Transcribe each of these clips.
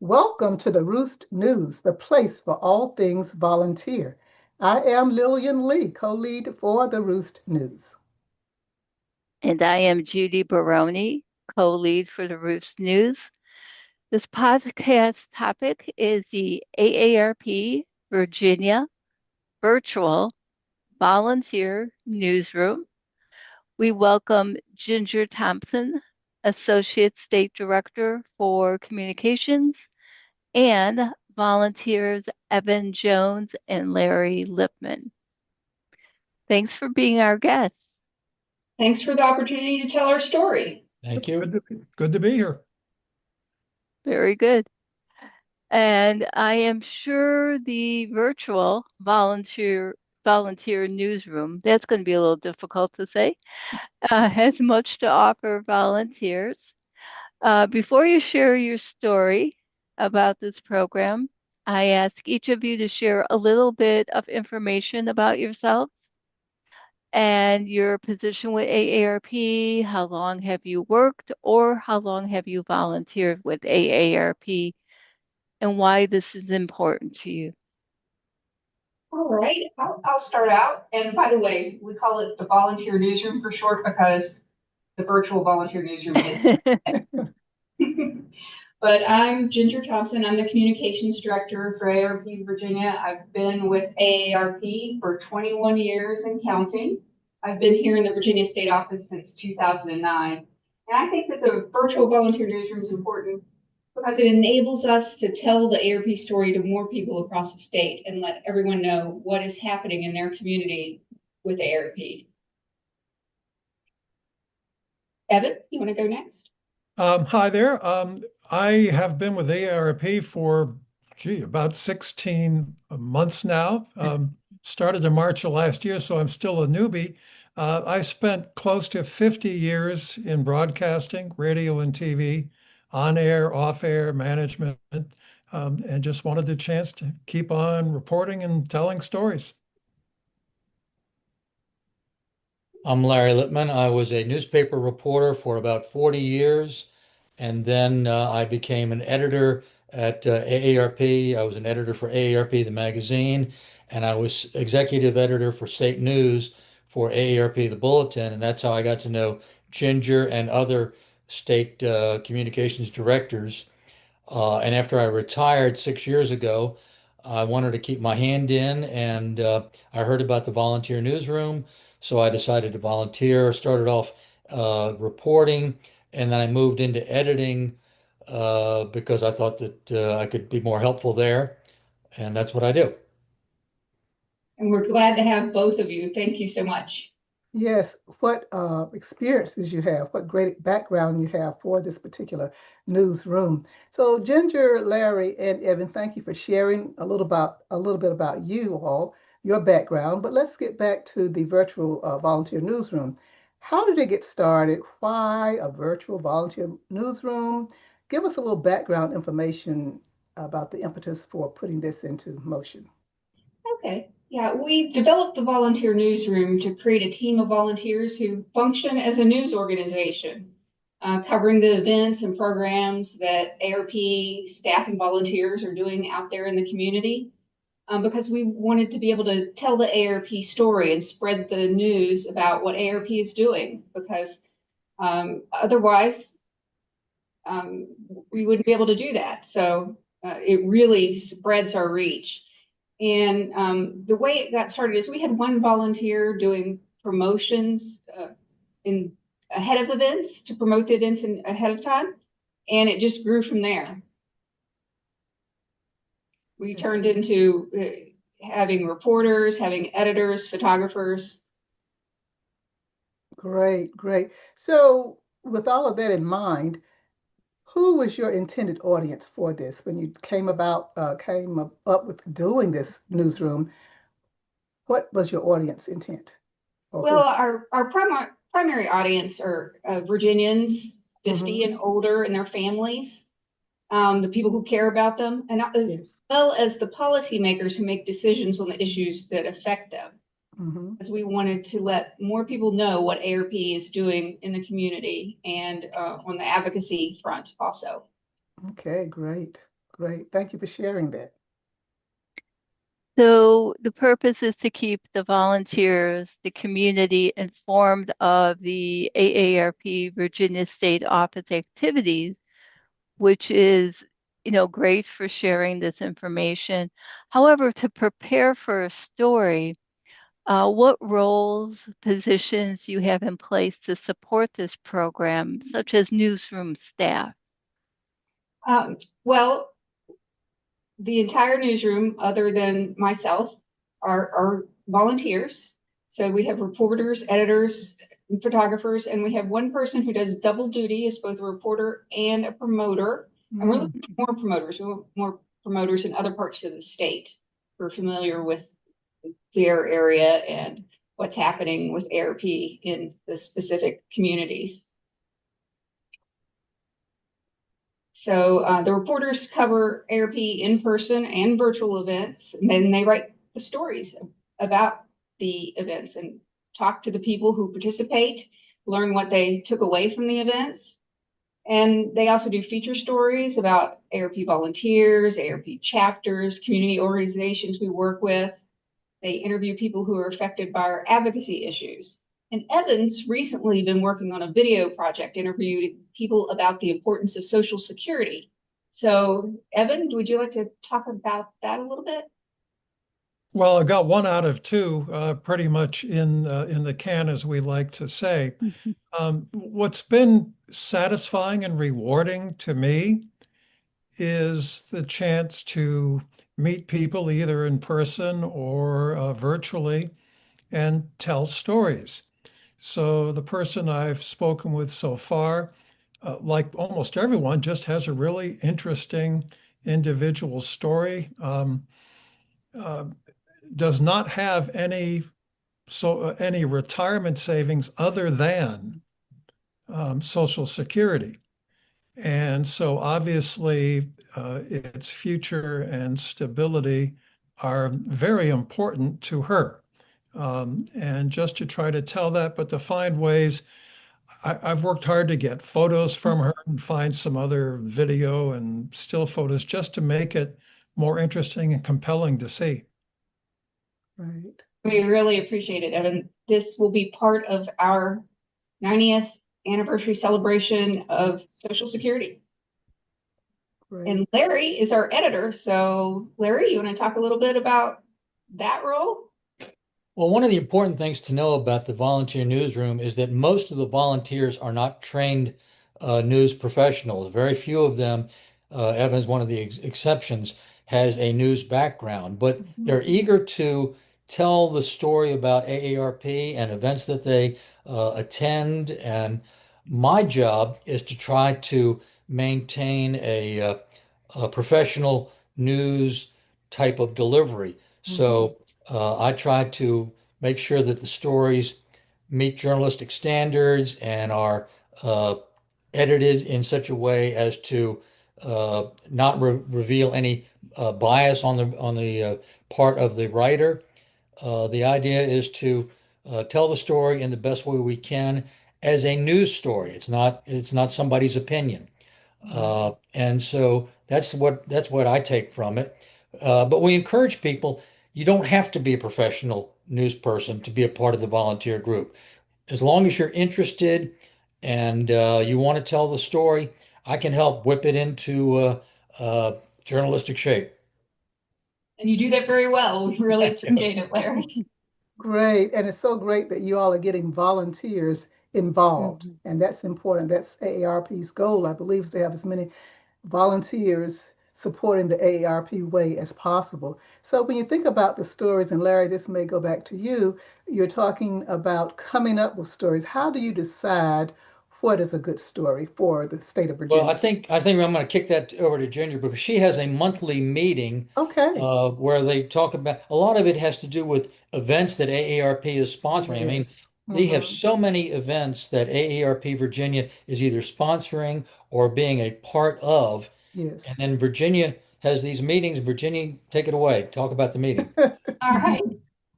Welcome to the Roost News, the place for all things volunteer. I am Lillian Lee, co-lead for the Roost News. And I am Judy Baroni, co-lead for the Roots News. This podcast topic is the AARP Virginia Virtual Volunteer Newsroom. We welcome Ginger Thompson, Associate State Director for Communications, and volunteers Evan Jones and Larry Lipman. Thanks for being our guests. Thanks for the opportunity to tell our story. Thank you. Good to be here. Very good. And I am sure the virtual volunteer newsroom, that's going to be a little difficult to say, has much to offer volunteers. Before you share your story about this program, I ask each of you to share a little bit of information about yourselves and your position with AARP. How long have you worked, or how long have you volunteered with AARP, and why this is important to you? All right, I'll start out. And by the way, we call it the volunteer newsroom for short because the virtual volunteer newsroom is. But I'm Ginger Thompson. I'm the communications director for AARP Virginia. I've been with AARP for 21 years and counting. I've been here in the Virginia State Office since 2009. And I think that the virtual volunteer newsroom is important because it enables us to tell the AARP story to more people across the state and let everyone know what is happening in their community with AARP. Evan, you want to go next? Hi there. I have been with AARP for, about 16 months now. Started in March of last year, so I'm still a newbie. I spent close to 50 years in broadcasting, radio and TV, on air, off air, management, and just wanted the chance to keep on reporting and telling stories. I'm Larry Lipman. I was a newspaper reporter for about 40 years, and then I became an editor at AARP. I was an editor for AARP, the magazine, and I was executive editor for state news for AARP, the bulletin, and that's how I got to know Ginger and other state communications directors. And after I retired 6 years ago, I wanted to keep my hand in, and I heard about the volunteer newsroom, so I decided to volunteer. Started off reporting, and then I moved into editing because I thought that I could be more helpful there, and that's what I do. And we're glad to have both of you. Thank you so much. Yes, what experiences you have, what great background you have for this particular newsroom. So Ginger, Larry, and Evan, thank you for sharing a little bit about you all, your background. But let's get back to the virtual volunteer newsroom. How did it get started? Why a virtual volunteer newsroom? Give us a little background information about the impetus for putting this into motion. Okay. Yeah, we developed the volunteer newsroom to create a team of volunteers who function as a news organization, covering the events and programs that AARP staff and volunteers are doing out there in the community, because we wanted to be able to tell the AARP story and spread the news about what AARP is doing, because otherwise we wouldn't be able to do that. So it really spreads our reach. And the way it got started is we had one volunteer doing promotions in ahead of events to promote the events ahead of time, and it just grew from there. We turned into having reporters, having editors, photographers. Great, great. So with all of that in mind, who was your intended audience for this when you came up with doing this newsroom? What was your audience intent? Well, our primary audience are Virginians 50 and older and their families, the people who care about them, and as well as the policymakers who make decisions on the issues that affect them. As we wanted to let more people know what AARP is doing in the community and on the advocacy front also. Okay, great. Great. Thank you for sharing that. So the purpose is to keep the volunteers, the community informed of the AARP Virginia State Office activities, which is, great for sharing this information. However, to prepare for a story, what roles, positions you have in place to support this program, such as newsroom staff? Well, the entire newsroom, other than myself, are volunteers. So we have reporters, editors, photographers, and we have one person who does double duty as both a reporter and a promoter. And we're looking for more promoters. We want more promoters in other parts of the state who are familiar with their area and what's happening with ARP in the specific communities. So the reporters cover ARP in person and virtual events, and then they write the stories about the events and talk to the people who participate, learn what they took away from the events. And they also do feature stories about ARP volunteers, ARP chapters, community organizations we work with. They interview people who are affected by our advocacy issues. And Evan's recently been working on a video project interviewing people about the importance of Social Security. So, Evan, would you like to talk about that a little bit? Well, I got 1 out of 2 pretty much in the can, as we like to say. What's been satisfying and rewarding to me is the chance to meet people either in person or virtually and tell stories. So the person I've spoken with so far, like almost everyone, just has a really interesting individual story. Does not have any retirement savings other than Social Security. And so obviously, its future and stability are very important to her. And just to try to tell that, but to find ways, I've worked hard to get photos from her and find some other video and still photos just to make it more interesting and compelling to see. Right. We really appreciate it, Evan. This will be part of our 90th anniversary celebration of Social Security. Great. And Larry is our editor. So, Larry, you want to talk a little bit about that role? Well, one of the important things to know about the volunteer newsroom is that most of the volunteers are not trained news professionals. Very few of them, Evan's one of the exceptions, has a news background, but they're eager to tell the story about AARP and events that they attend. And my job is to try to maintain a professional news type of delivery. So I try to make sure that the stories meet journalistic standards and are edited in such a way as to not reveal any bias on the part of the writer. The idea is to tell the story in the best way we can as a news story. It's not somebody's opinion. And so that's what I take from it. But we encourage people, you don't have to be a professional news person to be a part of the volunteer group. As long as you're interested and you want to tell the story, I can help whip it into journalistic shape. And you do that very well. We really appreciate it, Larry. Great. And it's so great that you all are getting volunteers involved. And that's important. That's AARP's goal, I believe, is to have as many volunteers supporting the AARP way as possible. So when you think about the stories, and Larry, this may go back to you, you're talking about coming up with stories. How do you decide what is a good story for the state of Well, I Virginia? think I think I'm going to kick that over to Ginger because she has a monthly meeting Okay. where they talk about a lot of it has to do with events that AARP is sponsoring. I mean, Yes. they have so many events that AARP Virginia is either sponsoring or being a part of, Yes. and then Virginia has these meetings. Virginia, take it away. Talk about the meeting. All right.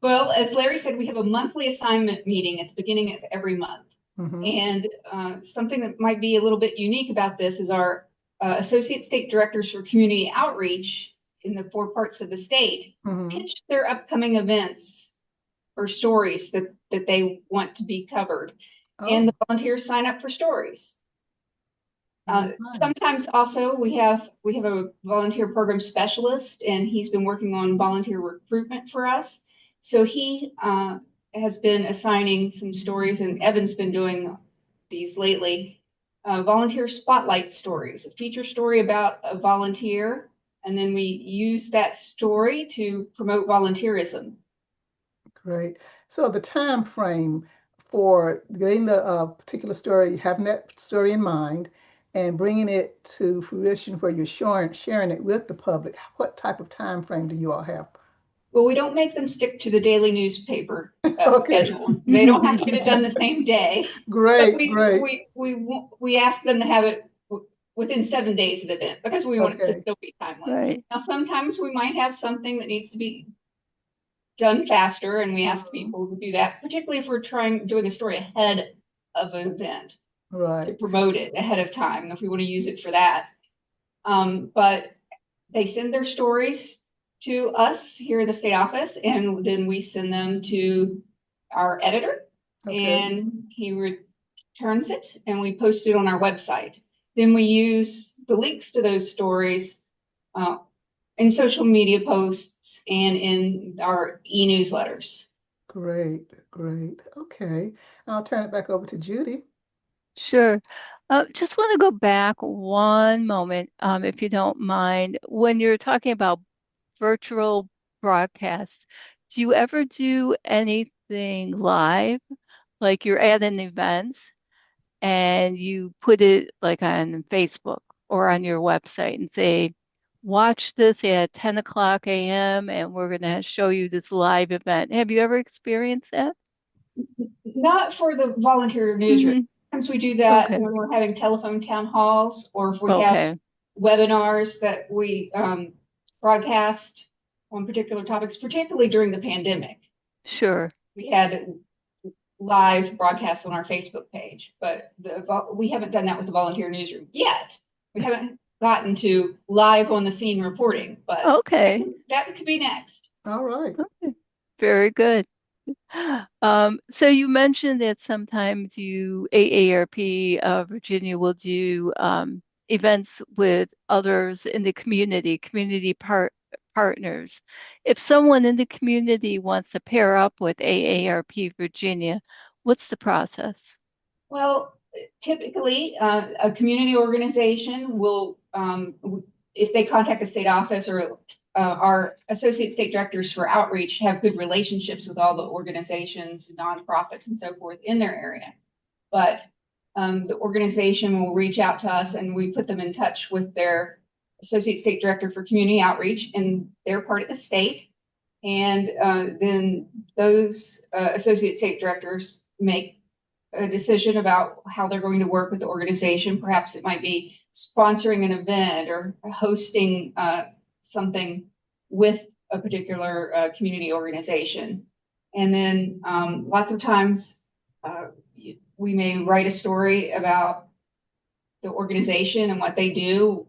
Well, as Larry said, we have a monthly assignment meeting at the beginning of every month. And something that might be a little bit unique about this is our associate state directors for community outreach in the 4 parts of the state Mhm. pitch their upcoming events or stories that they want to be covered. And Oh, the volunteers sign up for stories. nice. Sometimes also we have a volunteer program specialist, and he's been working on volunteer recruitment for us. So he has been assigning some stories, and Evan's been doing these lately. Volunteer spotlight stories, a feature story about a volunteer, and then we use that story to promote volunteerism. Great. So the time frame for getting the particular story, having that story in mind, and bringing it to fruition where you're sharing it with the public, what type of time frame do you all have? Well, we don't make them stick to the daily newspaper Okay. schedule. They don't have to get it done the same day, but Great, great. we ask them to have it within 7 days of the event because we want it to Okay. still be timely. Right. Now, sometimes we might have something that needs to be done faster, and we ask people to do that, particularly if we're doing a story ahead of an event to Right. promote it ahead of time, if we want to use it for that. But they send their stories to us here in the state office, and then we send them to our editor, Okay. and he returns it, and we post it on our website. Then we use the links to those stories in social media posts and in our e-newsletters. Great, great. Okay. I'll turn it back over to Judy. Sure. Just want to go back one moment, if you don't mind. When you're talking about virtual broadcasts, do you ever do anything live? Like you're at an event and you put it like on Facebook or on your website and say, watch this at 10 o'clock a.m. and we're going to show you this live event. Have you ever experienced that? Not for the volunteer newsroom. Hmm. Sometimes we do that Okay. when we're having telephone town halls, or if we have Okay. webinars that we broadcast on particular topics, particularly during the pandemic. Sure. We had live broadcasts on our Facebook page, but we haven't done that with the volunteer newsroom yet. We haven't gotten to live on the scene reporting, but Okay. that could be next. All right. Okay. Very good. So you mentioned that sometimes AARP Virginia will do events with others in the community partners. If someone in the community wants to pair up with AARP Virginia, what's the process? Well, typically, a community organization will, if they contact the state office, or our associate state directors for outreach have good relationships with all the organizations, nonprofits, and so forth in their area. But the organization will reach out to us, and we put them in touch with their associate state director for community outreach, and they're part of the state. And then those associate state directors make a decision about how they're going to work with the organization. Perhaps it might be sponsoring an event or hosting something with a particular community organization. And then lots of times we may write a story about the organization and what they do,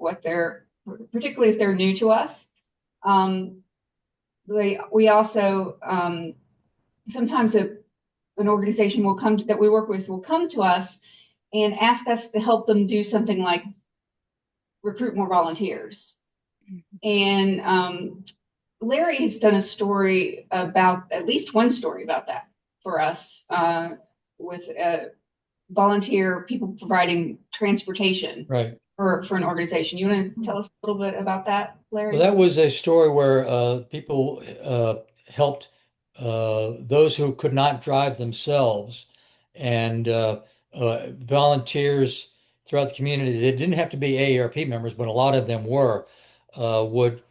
particularly if they're new to us. We also sometimes an organization that we work with will come to us and ask us to help them do something like recruit more volunteers. Mm-hmm. And Larry has done at least one story about that for us with volunteer people providing transportation. Right. For an organization. You want to tell us a little bit about that, Larry? Well, that was a story where people helped those who could not drive themselves, and volunteers throughout the community. They didn't have to be AARP members, but a lot of them were. Would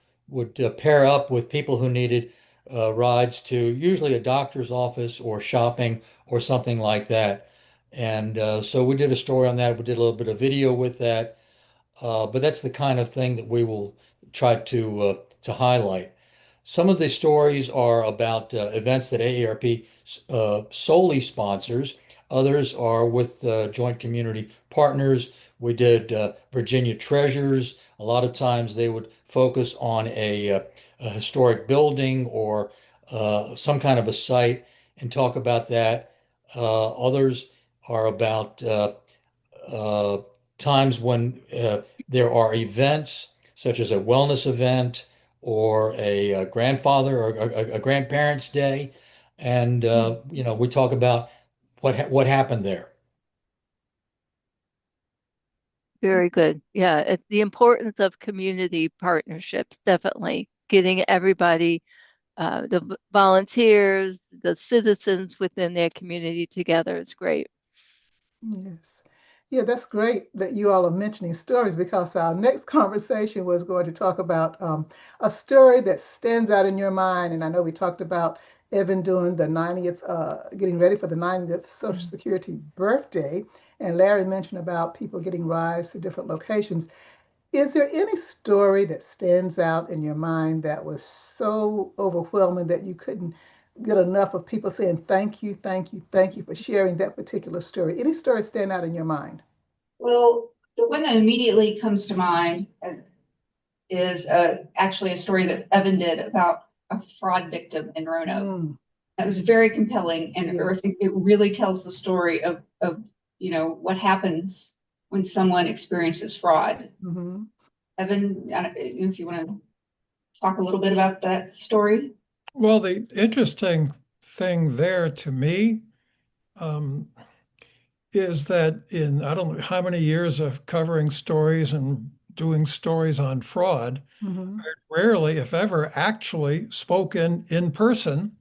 pair up with people who needed rides to usually a doctor's office or shopping or something like that. And so we did a story on that. We did a little bit of video with that. But that's the kind of thing that we will try to highlight. Some of the stories are about events that AARP solely sponsors. Others are with joint community partners. We did Virginia treasures. A lot of times they would focus on a historic building or some kind of a site and talk about that. Others are about uh, times when there are events such as a wellness event or a grandfather or a grandparents' day, and we talk about what happened there. Very good. Yeah, the importance of community partnerships, definitely getting everybody, the volunteers, the citizens within their community together is great. Yes. Yeah, that's great that you all are mentioning stories because our next conversation was going to talk about a story that stands out in your mind. And I know we talked about Evan doing the 90th, getting ready for the 90th Social Security birthday. And Larry mentioned about people getting rides to different locations. Is there any story that stands out in your mind that was so overwhelming that you couldn't get enough of people saying thank you, thank you, thank you for sharing that particular story? Any story stand out in your mind? Well, the one that immediately comes to mind is actually a story that Evan did about a fraud victim in Roanoke. Mm, That was very compelling, and I yes. think it really tells the story of what happens when someone experiences fraud. Hmm. Evan, I don't know if you want to talk a little bit about that story. Well, the interesting thing there to me um, is that in I don't know how many years of covering stories and doing stories on fraud, Hmm. rarely, if ever, actually spoken in person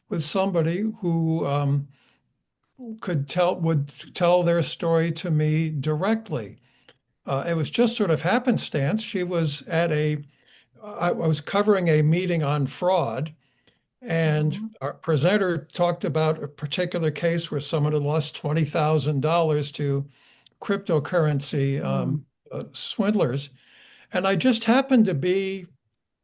with somebody who would tell their story to me directly. It was just sort of happenstance. She was I was covering a meeting on fraud, and Hmm. our presenter talked about a particular case where someone had lost $20,000 to cryptocurrency Mm. swindlers. And I just happened to be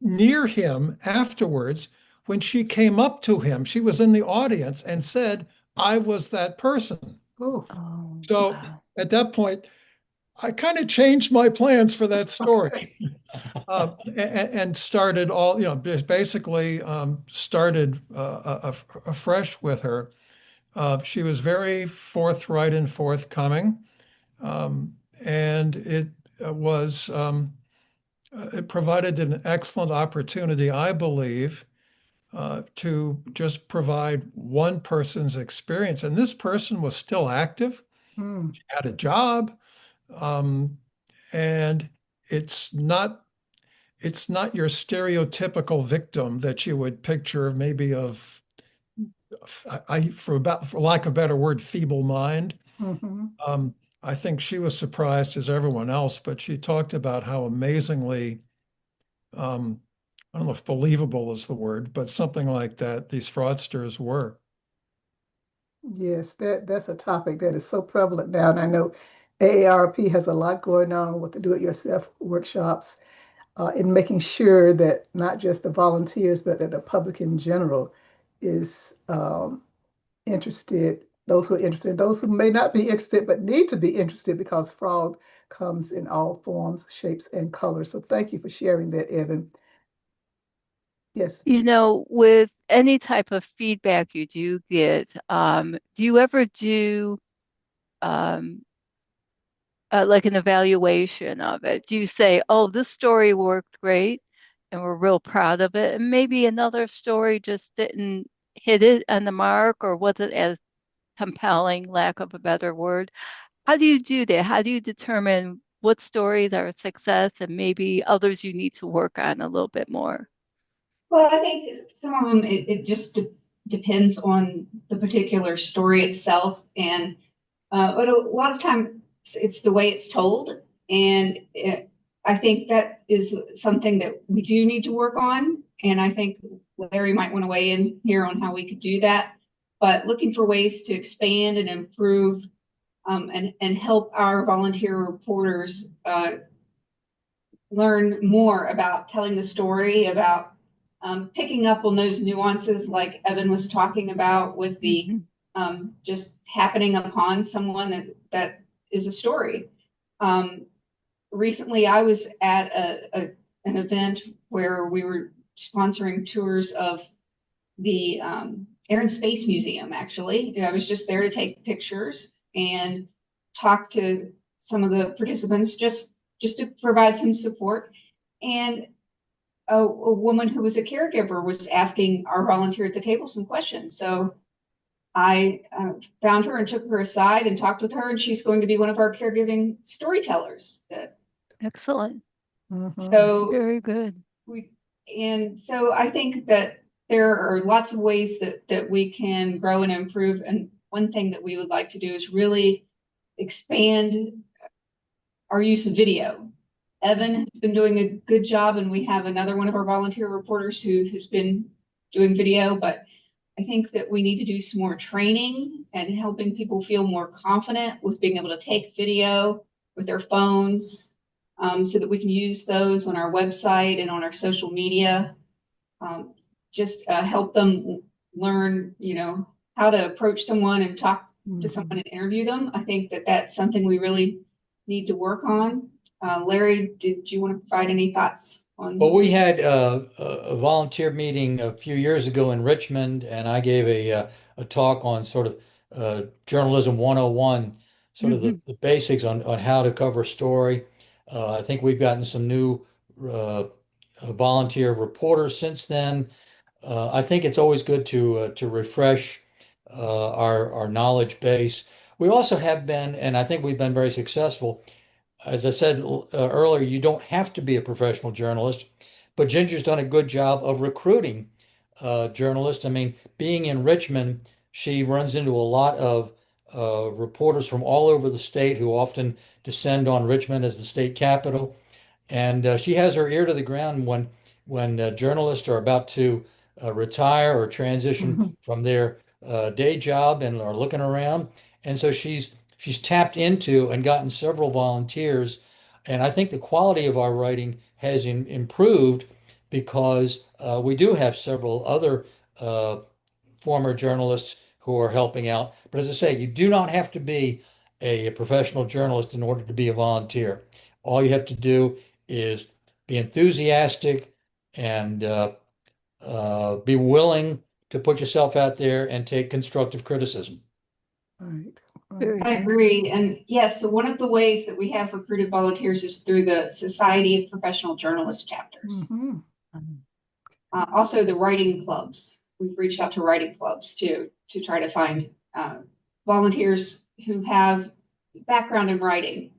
near him afterwards when she came up to him. She was in the audience and said, I was that person. Oh, Oh, So wow. at that point, I kind of changed my plans for that okay. story. And started all, just basically started afresh with her. She was very forthright and forthcoming, and it provided an excellent opportunity, I believe, to just provide one person's experience. And this person was still active, Mm. had a job, um, and it's not it's not your stereotypical victim that you would picture maybe of for lack of a better word, feeble mind. Hmm. I think she was surprised as everyone else, but she talked about how amazingly, um, I don't know if believable is the word, but something like that, these fraudsters were. Yes, that's a topic that is so prevalent now. And I know AARP has a lot going on with the do-it-yourself workshops in making sure that not just the volunteers, but that the public in general is interested, those who are interested, those who may not be interested, but need to be interested because fraud comes in all forms, shapes, and colors. So thank you for sharing that, Evan. Yes. With any type of feedback you do get, do you ever do um, like an evaluation of it? Do you say, oh, this story worked great and we're real proud of it, and maybe another story just didn't hit it on the mark or wasn't as compelling, lack of a better word? How do you do that? How do you determine what stories are a success and maybe others you need to work on a little bit more? Well, I think some of them it just depends on the particular story itself, and but a lot of times it's the way it's told, and I think that is something that we do need to work on. And I think Larry might want to weigh in here on how we could do that. But looking for ways to expand and improve and help our volunteer reporters learn more about telling the story, about picking up on those nuances like Evan was talking about with the Mhm. just happening upon someone that is a story. Recently, I was at an event where we were sponsoring tours of the Air and Space Museum, actually. I was just there to take pictures and talk to some of the participants just to provide some support. And a woman who was a caregiver was asking our volunteer at the table some questions. So I found her and took her aside and talked with her, and she's going to be one of our caregiving storytellers. Excellent. So Very good. so I think that there are lots of ways that we can grow and improve. And one thing that we would like to do is really expand our use of video. Evan has been doing a good job, and we have another one of our volunteer reporters who has been doing video, but I think that we need to do some more training and helping people feel more confident with being able to take video with their phones, so that we can use those on our website and on our social media. Just help them learn, how to approach someone and talk to someone and interview them. I think that that's something we really need to work on. Larry, did you want to provide any thoughts on? Well, we had a volunteer meeting a few years ago in Richmond, and I gave a talk on sort of journalism 101, sort of the basics on how to cover a story. I think we've gotten some new volunteer reporters since then. I think it's always good to refresh our knowledge base. We also have been, and I think we've been very successful. As I said earlier, you don't have to be a professional journalist, but Ginger's done a good job of recruiting journalists. I mean, being in Richmond, she runs into a lot of reporters from all over the state who often descend on Richmond as the state capital. And she has her ear to the ground when journalists are about to retire or transition from their day job and are looking around. And so she's tapped into and gotten several volunteers. And I think the quality of our writing has improved because we do have several other former journalists who are helping out. But as I say, you do not have to be a professional journalist in order to be a volunteer. All you have to do is be enthusiastic and be willing to put yourself out there and take constructive criticism. Right. I agree. And yes, so one of the ways that we have recruited volunteers is through the Society of Professional Journalists chapters. Also the writing clubs. We've reached out to writing clubs too, to try to find volunteers who have background in writing.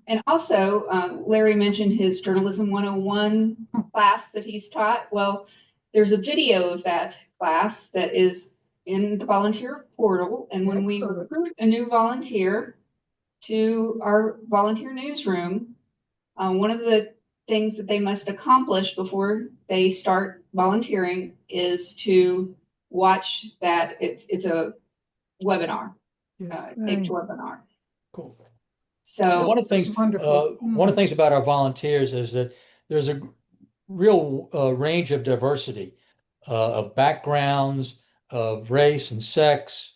And also, Larry mentioned his Journalism 101 class that he's taught. Well, there's a video of that class that is in the volunteer portal. And when we recruit a new volunteer to our volunteer newsroom, one of the things that they must accomplish before they start volunteering is to watch that. It's a webinar, taped webinar. Cool. So one of the things about our volunteers is that there's a real range of diversity of backgrounds, of race and sex,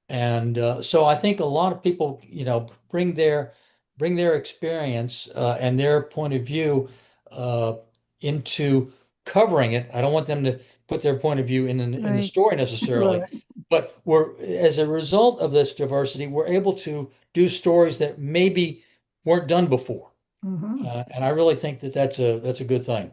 and so I think a lot of people, bring their experience and their point of view into covering it. I don't want them to put their point of view in the story necessarily, but as a result of this diversity, we're able to do stories that maybe weren't done before. And I really think that that's a good thing.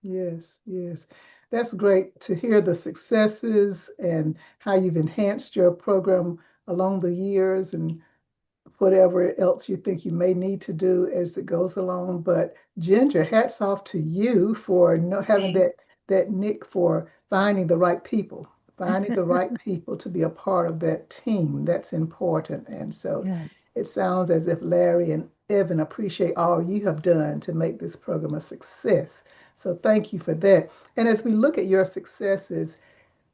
Yes, yes. That's great to hear the successes and how you've enhanced your program along the years and whatever else you think you may need to do as it goes along. But Ginger, hats off to you for having that nick for finding the right people, to be a part of that team. That's important. And so it sounds as if Larry and Evan appreciate all you have done to make this program a success. So thank you for that. And as we look at your successes,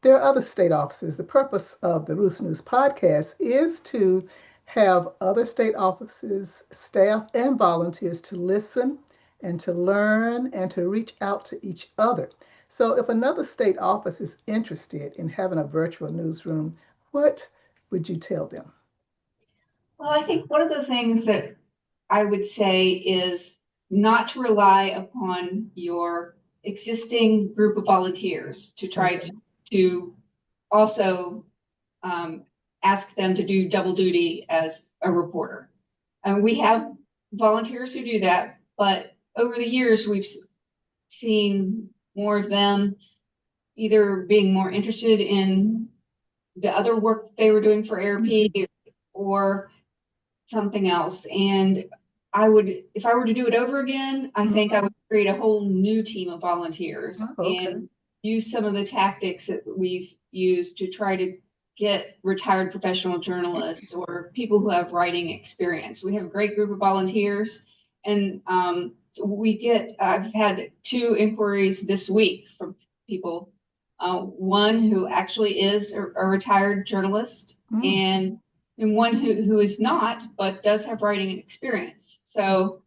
there are other state offices. The purpose of the Roost News podcast is to have other state offices, staff, and volunteers to listen and to learn and to reach out to each other. So if another state office is interested in having a virtual newsroom, what would you tell them? Well, I think one of the things that I would say is not to rely upon your existing group of volunteers to try to also ask them to do double duty as a reporter. And we have volunteers who do that, but over the years, we've seen more of them either being more interested in the other work that they were doing for AARP or something else. And if I were to do it over again, I think I would create a whole new team of volunteers and use some of the tactics that we've used to try to get retired professional journalists or people who have writing experience. We have a great group of volunteers, and I've had 2 inquiries this week from people. One who actually is a retired journalist, and one who is not, but does have writing experience. So,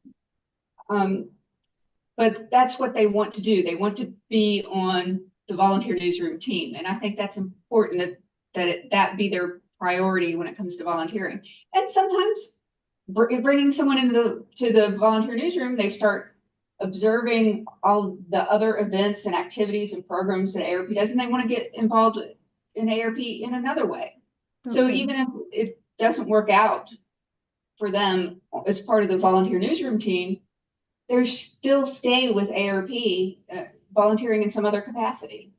but that's what they want to do. They want to be on the volunteer newsroom team, and I think that's important that be their priority when it comes to volunteering. And sometimes bringing someone into the volunteer newsroom, they start observing all the other events and activities and programs that AARP does, and they want to get involved in AARP in another way. So even if it doesn't work out for them as part of the volunteer newsroom team, they still stay with AARP, volunteering in some other capacity.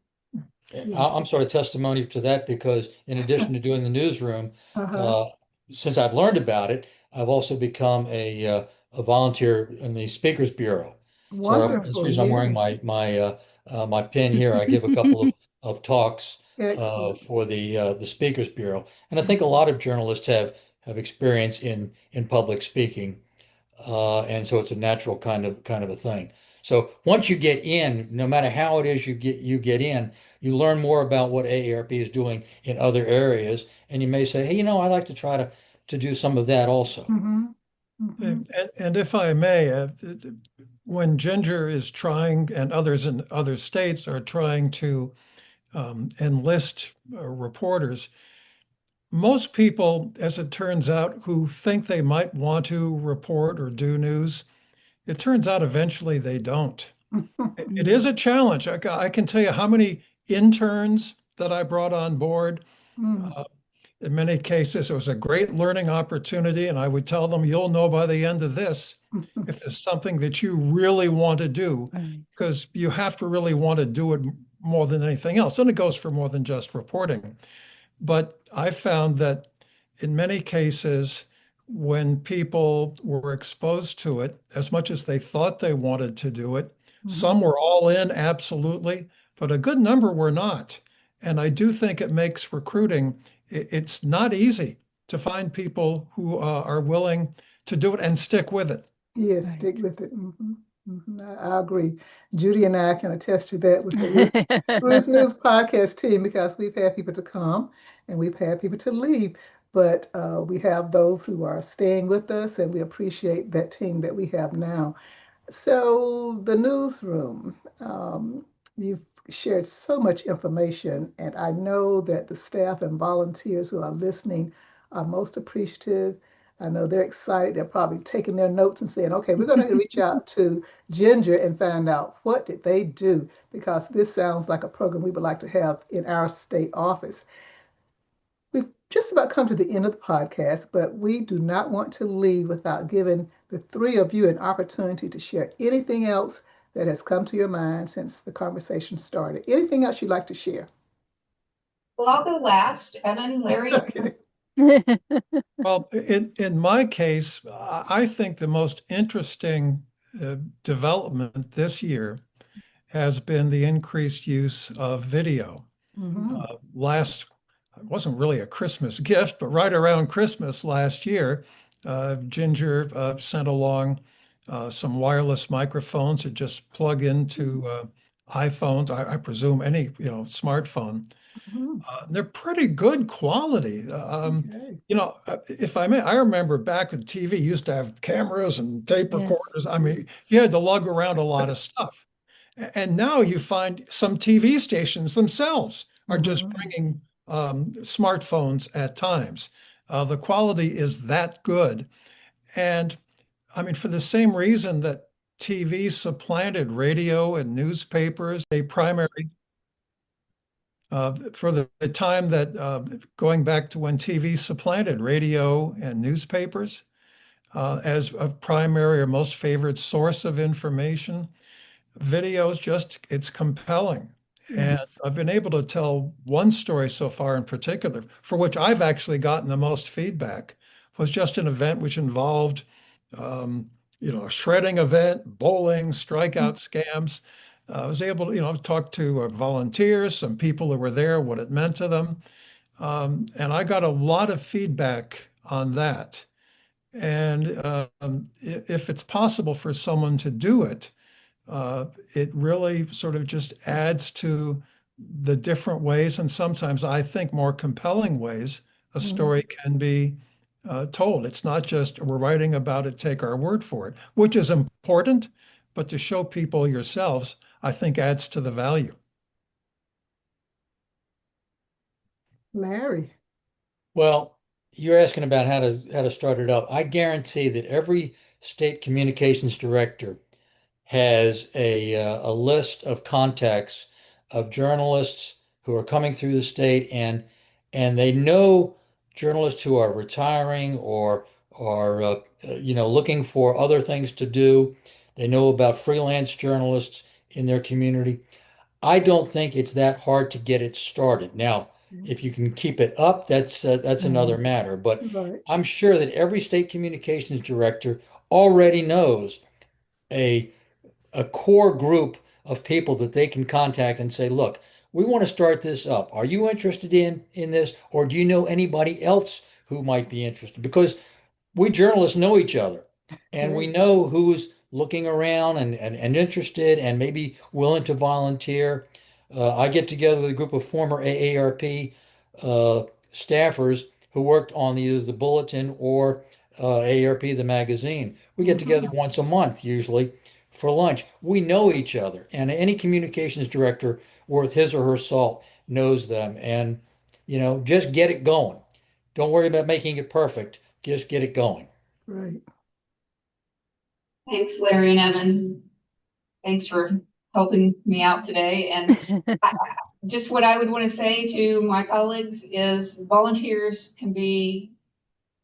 I'm sort of testimony to that because in addition to doing the newsroom, since I've learned about it, I've also become a volunteer in the Speakers Bureau. So that's the reason I'm wearing my pin here. I give a couple of talks for the Speakers Bureau, and I think a lot of journalists have experience in public speaking, and so it's a natural kind of a thing. So once you get in, no matter how it is you get in, you learn more about what AARP is doing in other areas, and you may say, hey, I'd like to try to do some of that also. And if I may, when Ginger is trying, and others in other states are trying to enlist reporters, most people, as it turns out, who think they might want to report or do news, it turns out eventually they don't. It is a challenge. I can tell you how many interns that I brought on board. In many cases, it was a great learning opportunity, and I would tell them, you'll know by the end of this if there's something that you really want to do, because you have to really want to do it more than anything else. And it goes for more than just reporting. But I found that in many cases, when people were exposed to it, as much as they thought they wanted to do it, some were all in, absolutely, but a good number were not. And I do think it makes recruiting, it's not easy to find people who are willing to do it and stick with it. Yes, stick with it. I agree. Judy and I can attest to that with the Riz News podcast team, because we've had people to come and we've had people to leave, but we have those who are staying with us, and we appreciate that team that we have now. So the newsroom, you've shared so much information, and I know that the staff and volunteers who are listening are most appreciative. I know they're excited. They're probably taking their notes and saying, okay, we're going to reach out to Ginger and find out what did they do, because this sounds like a program we would like to have in our state office. We've just about come to the end of the podcast, but we do not want to leave without giving the 3 of you an opportunity to share anything else that has come to your mind since the conversation started. Anything else you'd like to share? Well, I'll go last. Evan, Larry. Okay. Well, in my case, I think the most interesting development this year has been the increased use of video. It wasn't really a Christmas gift, but right around Christmas last year, Ginger sent along some wireless microphones that just plug into iPhones, I presume any smartphone. They're pretty good quality. If I may, I remember back when TV used to have cameras and tape recorders. I mean, you had to lug around a lot of stuff. And now you find some TV stations themselves are just bringing smartphones at times. The quality is that good. And I mean, for the same reason that TV supplanted radio and newspapers, a primary for the time that going back to when TV supplanted radio and newspapers as a primary or most favored source of information, videos just, it's compelling. And Yes. I've been able to tell one story so far in particular, for which I've actually gotten the most feedback, was just an event which involved, um, a shredding event, bowling, strikeout scams. I was able to, talk to volunteers, some people who were there, what it meant to them. And I got a lot of feedback on that. And if it's possible for someone to do it, it really sort of just adds to the different ways, and sometimes I think more compelling ways, a Mhm. story can be told. It's not just we're writing about it, take our word for it, which is important, but to show people yourselves, I think adds to the value. Larry. Well, you're asking about how to start it up. I guarantee that every state communications director has a list of contacts of journalists who are coming through the state, and they know journalists who are retiring or are looking for other things to do. They know about freelance journalists in their community. I don't think it's that hard to get it started. Now, if you can keep it up, that's another Mhm. matter. But Right. I'm sure that every state communications director already knows a a core group of people that they can contact and say, look, we want to start this up. Are you interested in this, or do you know anybody else who might be interested? Because we journalists know each other and we Yes. know who's looking around and interested and maybe willing to volunteer. I get together with a group of former AARP staffers who worked on either the bulletin or AARP, the magazine. We get together Mhm. once a month, usually for lunch. We know each other, and any communications director worth his or her salt knows them. And, just get it going. Don't worry about making it perfect. Just get it going. Right. Thanks, Larry and Evan. Thanks for helping me out today. And I, just what I would want to say to my colleagues is volunteers can be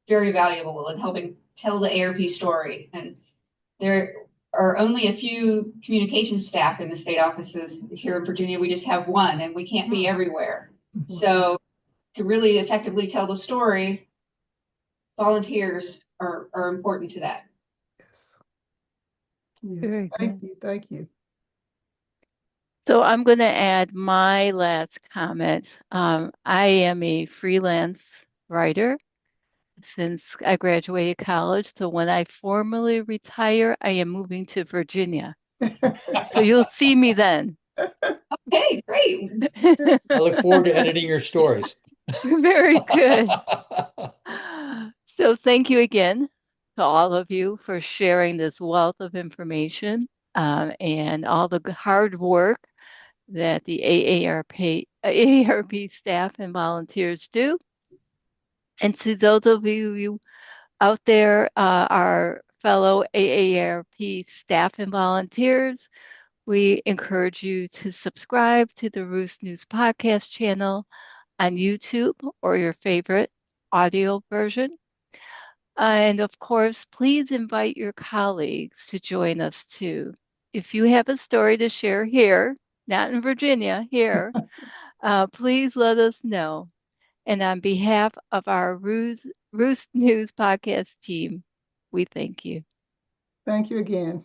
very valuable in helping tell the ARP story. And there are only a few communication staff in the state offices here in Virginia. We just have one, and we can't be everywhere. Wow. So to really effectively tell the story, volunteers are important to that. Yes. Yes. Very Thank good. you. Thank you. So I'm going to add my last comment. I am a freelance writer since I graduated college. So when I formally retire, I am moving to Virginia. So you'll see me then. Okay, great. I look forward to editing your stories. Very good. So thank you again to all of you for sharing this wealth of information and all the hard work that the AARP staff and volunteers do. And to those of you out there, our fellow AARP staff and volunteers, we encourage you to subscribe to the Roost News Podcast channel on YouTube or your favorite audio version. And of course, please invite your colleagues to join us too. If you have a story to share here, not in Virginia, here, please let us know. And on behalf of our Roost News podcast team, we thank you. Thank you again.